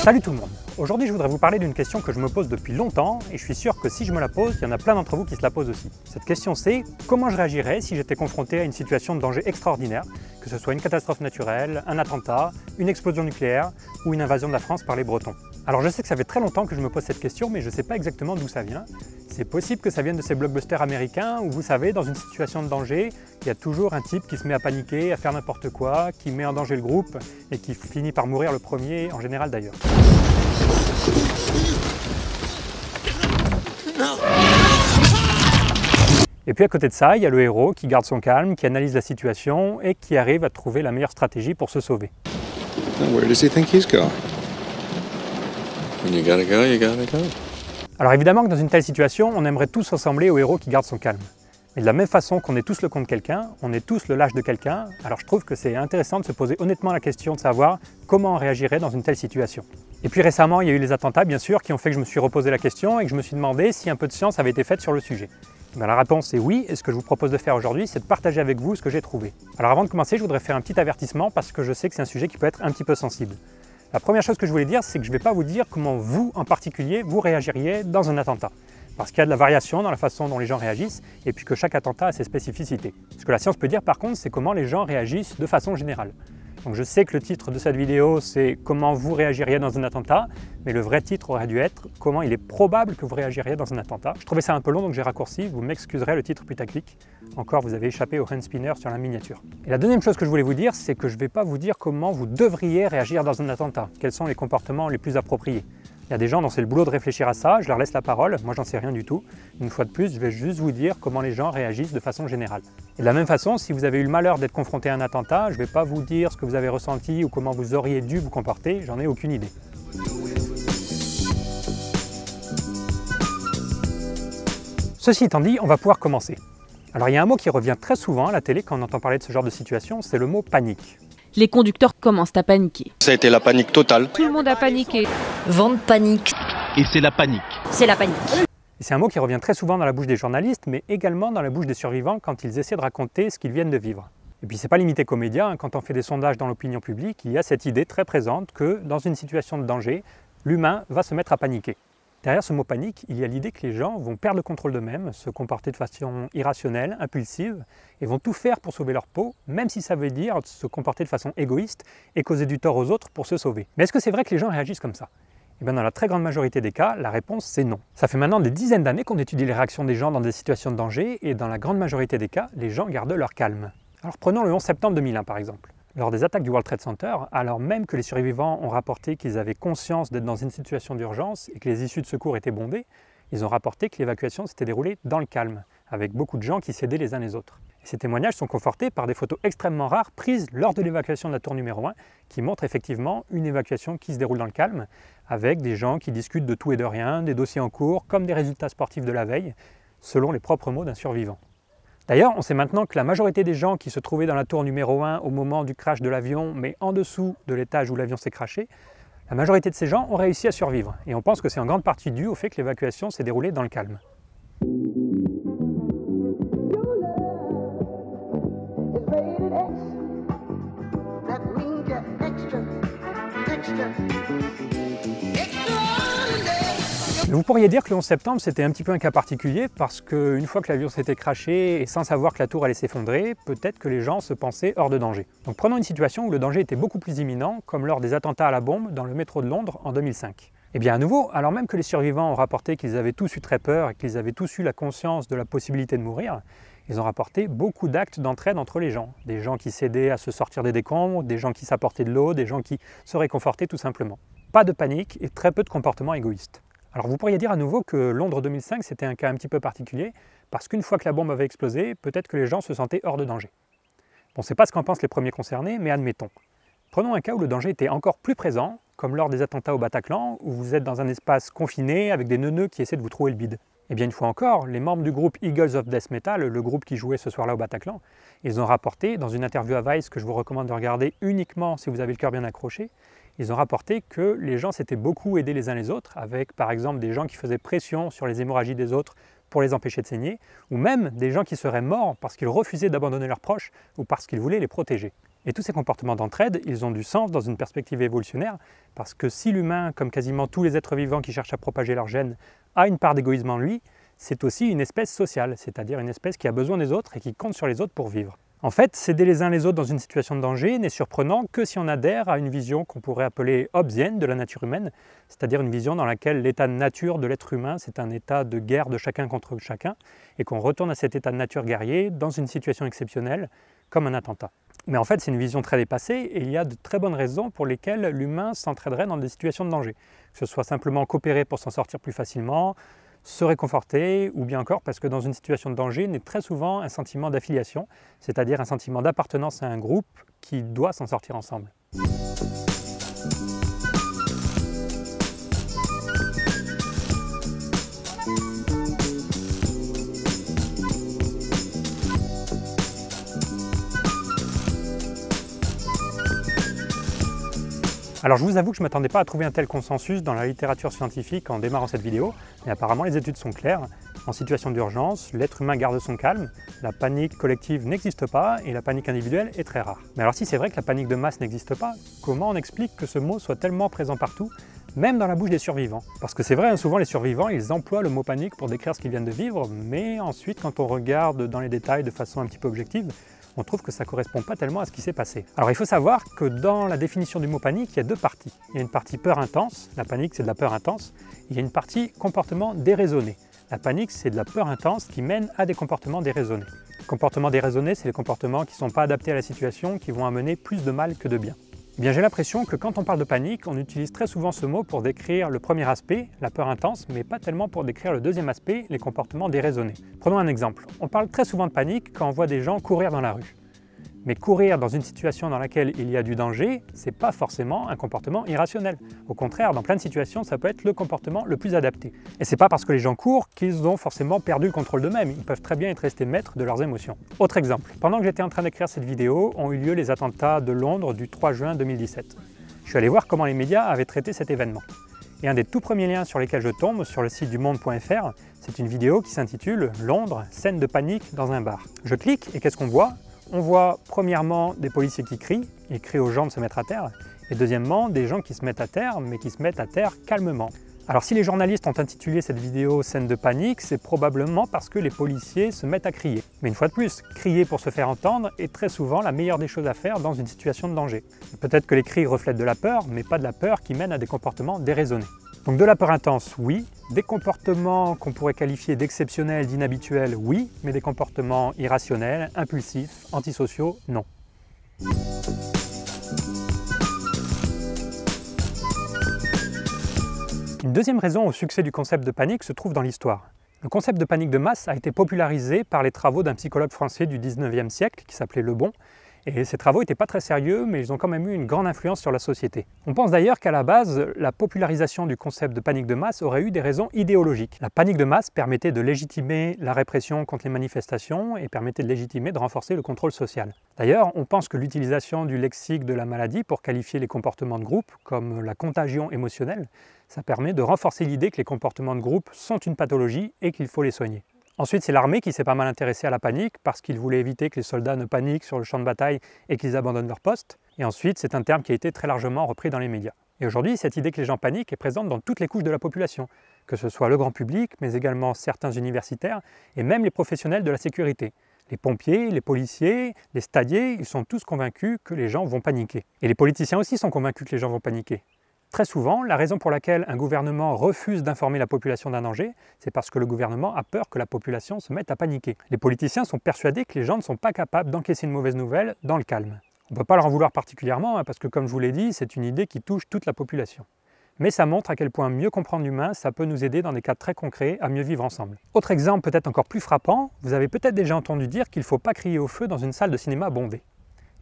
Salut tout le monde! Aujourd'hui je voudrais vous parler d'une question que je me pose depuis longtemps et je suis sûr que si je me la pose, il y en a plein d'entre vous qui se la posent aussi. Cette question c'est comment je réagirais si j'étais confronté à une situation de danger extraordinaire, que ce soit une catastrophe naturelle, un attentat, une explosion nucléaire ou une invasion de la France par les Bretons. Alors je sais que ça fait très longtemps que je me pose cette question mais je ne sais pas exactement d'où ça vient. C'est possible que ça vienne de ces blockbusters américains où vous savez, dans une situation de danger, il y a toujours un type qui se met à paniquer, à faire n'importe quoi, qui met en danger le groupe et qui finit par mourir le premier, en général d'ailleurs. Et puis à côté de ça, il y a le héros qui garde son calme, qui analyse la situation et qui arrive à trouver la meilleure stratégie pour se sauver. Where does he think he's going? When you gotta go, you gotta go. Alors évidemment que dans une telle situation, on aimerait tous ressembler au héros qui garde son calme. Mais de la même façon qu'on est tous le con de quelqu'un, on est tous le lâche de quelqu'un, alors je trouve que c'est intéressant de se poser honnêtement la question de savoir comment on réagirait dans une telle situation. Et puis récemment, il y a eu les attentats, bien sûr, qui ont fait que je me suis reposé la question et que je me suis demandé si un peu de science avait été faite sur le sujet. Ben, la réponse est oui, et ce que je vous propose de faire aujourd'hui, c'est de partager avec vous ce que j'ai trouvé. Alors avant de commencer, je voudrais faire un petit avertissement parce que je sais que c'est un sujet qui peut être un petit peu sensible. La première chose que je voulais dire, c'est que je ne vais pas vous dire comment vous, en particulier, vous réagiriez dans un attentat. Parce qu'il y a de la variation dans la façon dont les gens réagissent, et puis que chaque attentat a ses spécificités. Ce que la science peut dire par contre, c'est comment les gens réagissent de façon générale. Donc je sais que le titre de cette vidéo, c'est « Comment vous réagiriez dans un attentat », mais le vrai titre aurait dû être « Comment il est probable que vous réagiriez dans un attentat ». Je trouvais ça un peu long, donc j'ai raccourci, vous m'excuserez le titre putaclic. Encore, vous avez échappé au hand spinner sur la miniature. Et la deuxième chose que je voulais vous dire, c'est que je ne vais pas vous dire comment vous devriez réagir dans un attentat, quels sont les comportements les plus appropriés. Il y a des gens dont c'est le boulot de réfléchir à ça, je leur laisse la parole, moi j'en sais rien du tout. Une fois de plus, je vais juste vous dire comment les gens réagissent de façon générale. Et de la même façon, si vous avez eu le malheur d'être confronté à un attentat, je ne vais pas vous dire ce que vous avez ressenti ou comment vous auriez dû vous comporter, j'en ai aucune idée. Ceci étant dit, on va pouvoir commencer. Alors il y a un mot qui revient très souvent à la télé quand on entend parler de ce genre de situation, c'est le mot panique. Les conducteurs commencent à paniquer. Ça a été la panique totale. Tout le monde a paniqué. Vente panique. Et c'est la panique. C'est la panique. Et c'est un mot qui revient très souvent dans la bouche des journalistes, mais également dans la bouche des survivants quand ils essaient de raconter ce qu'ils viennent de vivre. Et puis c'est pas limité qu'aux médias, quand on fait des sondages dans l'opinion publique, il y a cette idée très présente que dans une situation de danger, l'humain va se mettre à paniquer. Derrière ce mot panique, il y a l'idée que les gens vont perdre le contrôle d'eux-mêmes, se comporter de façon irrationnelle, impulsive, et vont tout faire pour sauver leur peau, même si ça veut dire se comporter de façon égoïste et causer du tort aux autres pour se sauver. Mais est-ce que c'est vrai que les gens réagissent comme ça? Eh bien dans la très grande majorité des cas, la réponse c'est non. Ça fait maintenant des dizaines d'années qu'on étudie les réactions des gens dans des situations de danger, et dans la grande majorité des cas, les gens gardent leur calme. Alors prenons le 11 septembre 2001 par exemple. Lors des attaques du World Trade Center, alors même que les survivants ont rapporté qu'ils avaient conscience d'être dans une situation d'urgence et que les issues de secours étaient bondées, ils ont rapporté que l'évacuation s'était déroulée dans le calme, avec beaucoup de gens qui s'aidaient les uns les autres. Et ces témoignages sont confortés par des photos extrêmement rares prises lors de l'évacuation de la tour numéro 1, qui montrent effectivement une évacuation qui se déroule dans le calme, avec des gens qui discutent de tout et de rien, des dossiers en cours, comme des résultats sportifs de la veille, selon les propres mots d'un survivant. D'ailleurs, on sait maintenant que la majorité des gens qui se trouvaient dans la tour numéro 1 au moment du crash de l'avion, mais en dessous de l'étage où l'avion s'est crashé, la majorité de ces gens ont réussi à survivre. Et on pense que c'est en grande partie dû au fait que l'évacuation s'est déroulée dans le calme. Vous pourriez dire que le 11 septembre c'était un petit peu un cas particulier parce qu'une fois que l'avion s'était crashé et sans savoir que la tour allait s'effondrer, peut-être que les gens se pensaient hors de danger. Donc prenons une situation où le danger était beaucoup plus imminent, comme lors des attentats à la bombe dans le métro de Londres en 2005. Et bien à nouveau, alors même que les survivants ont rapporté qu'ils avaient tous eu très peur et qu'ils avaient tous eu la conscience de la possibilité de mourir, ils ont rapporté beaucoup d'actes d'entraide entre les gens. Des gens qui s'aidaient à se sortir des décombres, des gens qui s'apportaient de l'eau, des gens qui se réconfortaient tout simplement. Pas de panique et très peu de comportements égoïstes. Alors vous pourriez dire à nouveau que Londres 2005 c'était un cas un petit peu particulier parce qu'une fois que la bombe avait explosé, peut-être que les gens se sentaient hors de danger. Bon, c'est pas ce qu'en pensent les premiers concernés, mais admettons. Prenons un cas où le danger était encore plus présent, comme lors des attentats au Bataclan, où vous êtes dans un espace confiné avec des neuneux qui essaient de vous trouver le bide. Et bien une fois encore, les membres du groupe Eagles of Death Metal, le groupe qui jouait ce soir-là au Bataclan, ils ont rapporté, dans une interview à Vice que je vous recommande de regarder uniquement si vous avez le cœur bien accroché, ils ont rapporté que les gens s'étaient beaucoup aidés les uns les autres, avec par exemple des gens qui faisaient pression sur les hémorragies des autres pour les empêcher de saigner, ou même des gens qui seraient morts parce qu'ils refusaient d'abandonner leurs proches ou parce qu'ils voulaient les protéger. Et tous ces comportements d'entraide, ils ont du sens dans une perspective évolutionnaire, parce que si l'humain, comme quasiment tous les êtres vivants qui cherchent à propager leur gène, a une part d'égoïsme en lui, c'est aussi une espèce sociale, c'est-à-dire une espèce qui a besoin des autres et qui compte sur les autres pour vivre. En fait, s'aider les uns les autres dans une situation de danger n'est surprenant que si on adhère à une vision qu'on pourrait appeler hobbesienne de la nature humaine, c'est-à-dire une vision dans laquelle l'état de nature de l'être humain, c'est un état de guerre de chacun contre chacun, et qu'on retourne à cet état de nature guerrier dans une situation exceptionnelle, comme un attentat. Mais en fait, c'est une vision très dépassée, et il y a de très bonnes raisons pour lesquelles l'humain s'entraiderait dans des situations de danger. Que ce soit simplement coopérer pour s'en sortir plus facilement, se réconforter, ou bien encore parce que dans une situation de danger naît très souvent un sentiment d'affiliation, c'est-à-dire un sentiment d'appartenance à un groupe qui doit s'en sortir ensemble. Alors je vous avoue que je ne m'attendais pas à trouver un tel consensus dans la littérature scientifique en démarrant cette vidéo, mais apparemment les études sont claires. En situation d'urgence, l'être humain garde son calme, la panique collective n'existe pas et la panique individuelle est très rare. Mais alors si c'est vrai que la panique de masse n'existe pas, comment on explique que ce mot soit tellement présent partout, même dans la bouche des survivants? Parce que c'est vrai, souvent les survivants, ils emploient le mot panique pour décrire ce qu'ils viennent de vivre, mais ensuite quand on regarde dans les détails de façon un petit peu objective, on trouve que ça ne correspond pas tellement à ce qui s'est passé. Alors il faut savoir que dans la définition du mot panique, il y a deux parties. Il y a une partie peur intense, la panique c'est de la peur intense, et il y a une partie comportement déraisonné. La panique c'est de la peur intense qui mène à des comportements déraisonnés. Les comportements déraisonnés, c'est les comportements qui ne sont pas adaptés à la situation, qui vont amener plus de mal que de bien. Eh bien, j'ai l'impression que quand on parle de panique, on utilise très souvent ce mot pour décrire le premier aspect, la peur intense, mais pas tellement pour décrire le deuxième aspect, les comportements déraisonnés. Prenons un exemple. On parle très souvent de panique quand on voit des gens courir dans la rue. Mais courir dans une situation dans laquelle il y a du danger, c'est pas forcément un comportement irrationnel. Au contraire, dans plein de situations, ça peut être le comportement le plus adapté. Et c'est pas parce que les gens courent qu'ils ont forcément perdu le contrôle d'eux-mêmes. Ils peuvent très bien être restés maîtres de leurs émotions. Autre exemple. Pendant que j'étais en train d'écrire cette vidéo, ont eu lieu les attentats de Londres du 3 juin 2017. Je suis allé voir comment les médias avaient traité cet événement. Et un des tout premiers liens sur lesquels je tombe, sur le site du monde.fr, c'est une vidéo qui s'intitule « Londres, scène de panique dans un bar ». Je clique et qu'est-ce qu'on voit ? On voit premièrement des policiers qui crient, ils crient aux gens de se mettre à terre, et deuxièmement des gens qui se mettent à terre, mais qui se mettent à terre calmement. Alors si les journalistes ont intitulé cette vidéo « Scène de panique », c'est probablement parce que les policiers se mettent à crier. Mais une fois de plus, crier pour se faire entendre est très souvent la meilleure des choses à faire dans une situation de danger. Peut-être que les cris reflètent de la peur, mais pas de la peur qui mène à des comportements déraisonnés. Donc de la peur intense, oui. Des comportements qu'on pourrait qualifier d'exceptionnels, d'inhabituels, oui. Mais des comportements irrationnels, impulsifs, antisociaux, non. Une deuxième raison au succès du concept de panique se trouve dans l'histoire. Le concept de panique de masse a été popularisé par les travaux d'un psychologue français du 19e siècle qui s'appelait Lebon. Et ces travaux n'étaient pas très sérieux, mais ils ont quand même eu une grande influence sur la société. On pense d'ailleurs qu'à la base, la popularisation du concept de panique de masse aurait eu des raisons idéologiques. La panique de masse permettait de légitimer la répression contre les manifestations et permettait de légitimer, de renforcer le contrôle social. D'ailleurs, on pense que l'utilisation du lexique de la maladie pour qualifier les comportements de groupe, comme la contagion émotionnelle, ça permet de renforcer l'idée que les comportements de groupe sont une pathologie et qu'il faut les soigner. Ensuite, c'est l'armée qui s'est pas mal intéressée à la panique parce qu'il voulait éviter que les soldats ne paniquent sur le champ de bataille et qu'ils abandonnent leur poste. Et ensuite, c'est un terme qui a été très largement repris dans les médias. Et aujourd'hui, cette idée que les gens paniquent est présente dans toutes les couches de la population, que ce soit le grand public, mais également certains universitaires et même les professionnels de la sécurité. Les pompiers, les policiers, les stadiers, ils sont tous convaincus que les gens vont paniquer. Et les politiciens aussi sont convaincus que les gens vont paniquer. Très souvent, la raison pour laquelle un gouvernement refuse d'informer la population d'un danger, c'est parce que le gouvernement a peur que la population se mette à paniquer. Les politiciens sont persuadés que les gens ne sont pas capables d'encaisser une mauvaise nouvelle dans le calme. On ne peut pas leur en vouloir particulièrement, parce que comme je vous l'ai dit, c'est une idée qui touche toute la population. Mais ça montre à quel point mieux comprendre l'humain, ça peut nous aider dans des cas très concrets à mieux vivre ensemble. Autre exemple peut-être encore plus frappant, vous avez peut-être déjà entendu dire qu'il ne faut pas crier au feu dans une salle de cinéma bondée.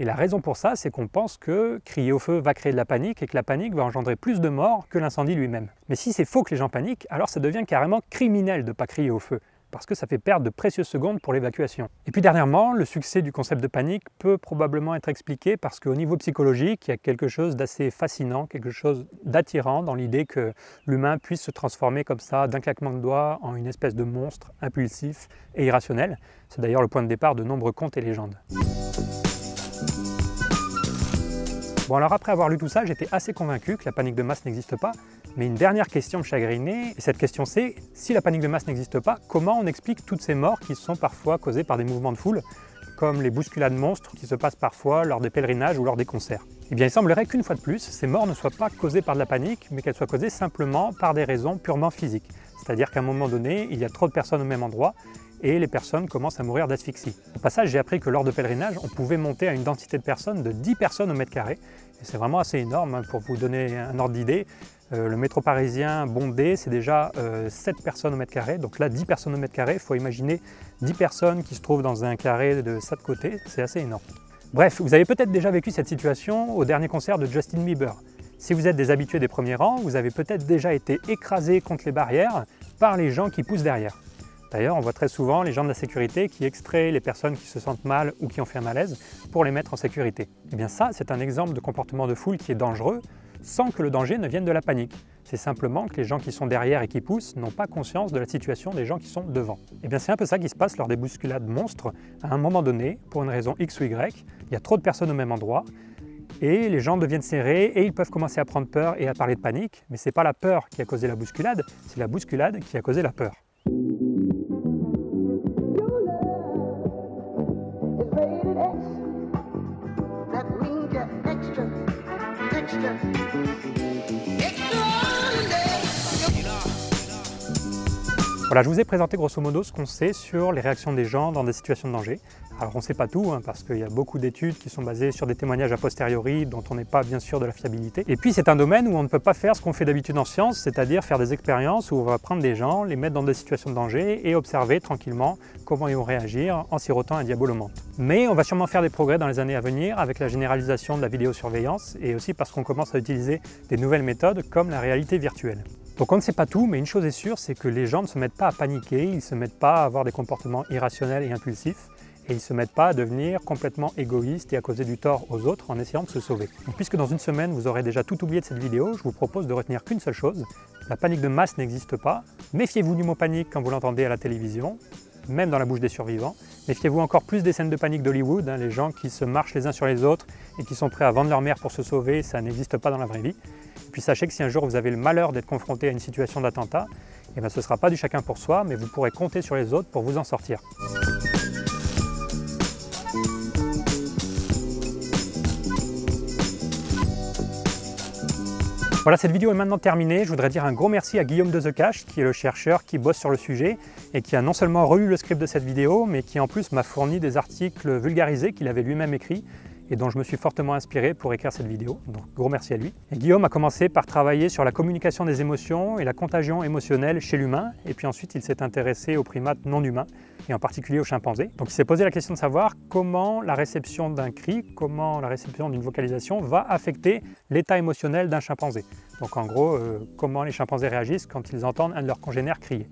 Et la raison pour ça, c'est qu'on pense que crier au feu va créer de la panique et que la panique va engendrer plus de morts que l'incendie lui-même. Mais si c'est faux que les gens paniquent, alors ça devient carrément criminel de ne pas crier au feu, parce que ça fait perdre de précieuses secondes pour l'évacuation. Et puis dernièrement, le succès du concept de panique peut probablement être expliqué parce qu'au niveau psychologique, il y a quelque chose d'assez fascinant, quelque chose d'attirant dans l'idée que l'humain puisse se transformer comme ça, d'un claquement de doigts, en une espèce de monstre impulsif et irrationnel. C'est d'ailleurs le point de départ de nombreux contes et légendes. Bon alors après avoir lu tout ça, j'étais assez convaincu que la panique de masse n'existe pas, mais une dernière question me chagrinait, et cette question c'est, si la panique de masse n'existe pas, comment on explique toutes ces morts qui sont parfois causées par des mouvements de foule, comme les bousculades monstres qui se passent parfois lors des pèlerinages ou lors des concerts? Eh bien il semblerait qu'une fois de plus, ces morts ne soient pas causées par de la panique, mais qu'elles soient causées simplement par des raisons purement physiques. C'est-à-dire qu'à un moment donné, il y a trop de personnes au même endroit, et les personnes commencent à mourir d'asphyxie. Au passage, j'ai appris que lors de pèlerinages, on pouvait monter à une densité de personnes de 10 personnes au mètre carré. Et c'est vraiment assez énorme, hein, pour vous donner un ordre d'idée. Le métro parisien bondé, c'est déjà 7 personnes au mètre carré. Donc là, 10 personnes au mètre carré, il faut imaginer 10 personnes qui se trouvent dans un carré de 7 côtés, c'est assez énorme. Bref, vous avez peut-être déjà vécu cette situation au dernier concert de Justin Bieber. Si vous êtes des habitués des premiers rangs, vous avez peut-être déjà été écrasés contre les barrières par les gens qui poussent derrière. D'ailleurs, on voit très souvent les gens de la sécurité qui extraient les personnes qui se sentent mal ou qui ont fait un malaise pour les mettre en sécurité. Et bien ça, c'est un exemple de comportement de foule qui est dangereux sans que le danger ne vienne de la panique. C'est simplement que les gens qui sont derrière et qui poussent n'ont pas conscience de la situation des gens qui sont devant. Et bien c'est un peu ça qui se passe lors des bousculades monstres. À un moment donné, pour une raison X ou Y, il y a trop de personnes au même endroit et les gens deviennent serrés et ils peuvent commencer à prendre peur et à parler de panique. Mais ce n'est pas la peur qui a causé la bousculade, c'est la bousculade qui a causé la peur. Voilà, je vous ai présenté grosso modo ce qu'on sait sur les réactions des gens dans des situations de danger. Alors on ne sait pas tout, hein, parce qu'il y a beaucoup d'études qui sont basées sur des témoignages a posteriori dont on n'est pas bien sûr de la fiabilité. Et puis c'est un domaine où on ne peut pas faire ce qu'on fait d'habitude en science, c'est-à-dire faire des expériences où on va prendre des gens, les mettre dans des situations de danger et observer tranquillement comment ils vont réagir en sirotant un diabolomante. Mais on va sûrement faire des progrès dans les années à venir avec la généralisation de la vidéosurveillance et aussi parce qu'on commence à utiliser des nouvelles méthodes comme la réalité virtuelle. Donc on ne sait pas tout, mais une chose est sûre, c'est que les gens ne se mettent pas à paniquer, ils ne se mettent pas à avoir des comportements irrationnels et impulsifs, et ils ne se mettent pas à devenir complètement égoïstes et à causer du tort aux autres en essayant de se sauver. Donc, puisque dans une semaine vous aurez déjà tout oublié de cette vidéo, je vous propose de retenir qu'une seule chose, la panique de masse n'existe pas, méfiez-vous du mot panique quand vous l'entendez à la télévision, même dans la bouche des survivants. Méfiez-vous encore plus des scènes de panique d'Hollywood, hein, les gens qui se marchent les uns sur les autres et qui sont prêts à vendre leur mère pour se sauver, ça n'existe pas dans la vraie vie. Et puis sachez que si un jour vous avez le malheur d'être confronté à une situation d'attentat, eh bien, ce ne sera pas du chacun pour soi, mais vous pourrez compter sur les autres pour vous en sortir. Voilà, cette vidéo est maintenant terminée. Je voudrais dire un gros merci à Guillaume de The Cache, qui est le chercheur qui bosse sur le sujet et qui a non seulement relu le script de cette vidéo, mais qui en plus m'a fourni des articles vulgarisés qu'il avait lui-même écrits et dont je me suis fortement inspiré pour écrire cette vidéo. Donc gros merci à lui. Et Guillaume a commencé par travailler sur la communication des émotions et la contagion émotionnelle chez l'humain, et puis ensuite il s'est intéressé aux primates non humains, et en particulier aux chimpanzés. Donc il s'est posé la question de savoir comment la réception d'un cri, comment la réception d'une vocalisation va affecter l'état émotionnel d'un chimpanzé. Donc en gros, comment les chimpanzés réagissent quand ils entendent un de leurs congénères crier.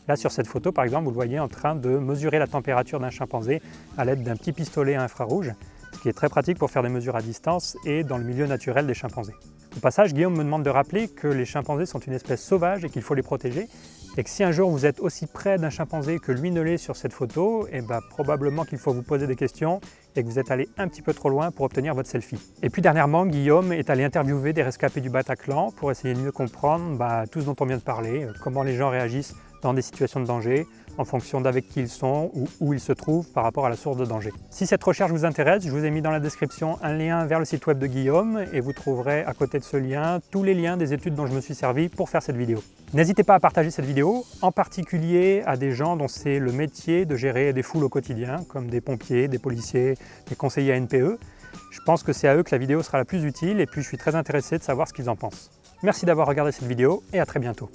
Là sur cette photo par exemple, vous le voyez en train de mesurer la température d'un chimpanzé à l'aide d'un petit pistolet à infrarouge, ce qui est très pratique pour faire des mesures à distance et dans le milieu naturel des chimpanzés. Au passage, Guillaume me demande de rappeler que les chimpanzés sont une espèce sauvage et qu'il faut les protéger, et que si un jour vous êtes aussi près d'un chimpanzé que lui ne l'est sur cette photo, eh ben, probablement qu'il faut vous poser des questions et que vous êtes allé un petit peu trop loin pour obtenir votre selfie. Et puis dernièrement, Guillaume est allé interviewer des rescapés du Bataclan pour essayer de mieux comprendre tout ce dont on vient de parler, comment les gens réagissent dans des situations de danger, en fonction d'avec qui ils sont ou où ils se trouvent par rapport à la source de danger. Si cette recherche vous intéresse, je vous ai mis dans la description un lien vers le site web de Guillaume et vous trouverez à côté de ce lien tous les liens des études dont je me suis servi pour faire cette vidéo. N'hésitez pas à partager cette vidéo, en particulier à des gens dont c'est le métier de gérer des foules au quotidien, comme des pompiers, des policiers, des conseillers ANPE. Je pense que c'est à eux que la vidéo sera la plus utile et puis je suis très intéressé de savoir ce qu'ils en pensent. Merci d'avoir regardé cette vidéo et à très bientôt.